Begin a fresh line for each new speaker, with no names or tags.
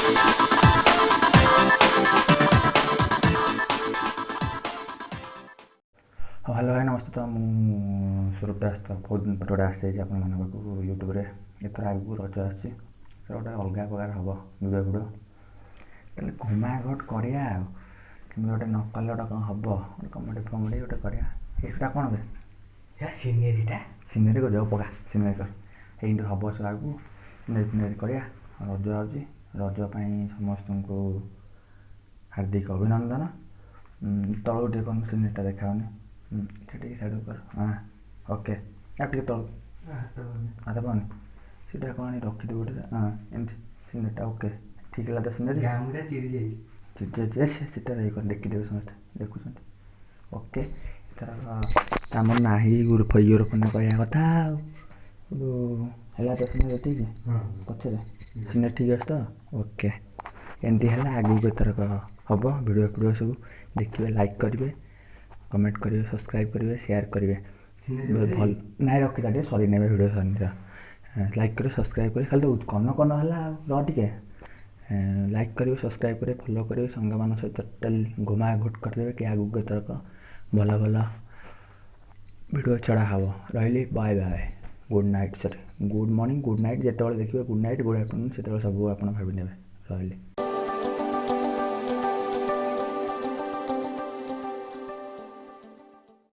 हाँ हेलो भाई नमस्ते। तो मुझे स्वरूप दास तो बहुत दिन पर आसी आप यूट्यूब एथर आगे रज आसी गोटे अलग प्रकार हम भिडियो भिडियो तेल घुमाघट करा गोटे नकल गोटे कौन हम गोटे कमेडी फमेडी गोटे करा कौन बे
सिनेरीटा
सिनेरी कर पका सिनेरी कर ये हम सब आगे सिनेरी फिनेरी करा रज आँच रजपाई समस्त को हार्दिक अभिनंदन। तलू टे कौन सिनेरीटा देखाओनी ठीक साइड कर हाँ ओके आप टे तल हाथ पानी सीटा कौन रखिद गोटे हाँ एमती सिनेरीटा ओके ठीक है तो सिनेरी चिरी सीटा ये कर देखिदेवे समस्त देखुं ओके आम ना ग्रुप यूरोप कह कथा है तो सिनेरी ठीक पचर सिनेरी ठीक अच्छे तो ओके एमती है आगे एथरक हम भिडियो फिडियो सब देखिए लाइक करेंगे कमेंट करेंगे सब्सक्राइब करेंगे शेयर करेंगे भल ना रखी था सरी ने भिडियो सर लाइक करेंगे सब्सक्राइब करेंगे खाली तो कन कन है टे लाइक करेंगे सब्सक्राइब करेंगे फॉलो करेंगे संग मान सहित टोटाल घुमा घुट करदे कि आगू एथरक भल भल भिडियो छड़ा हम रही bye bye good night sir good morning good night जिते देखिए गुड नाइट गुड आफ्टरनून से सब आप भावी ने रही।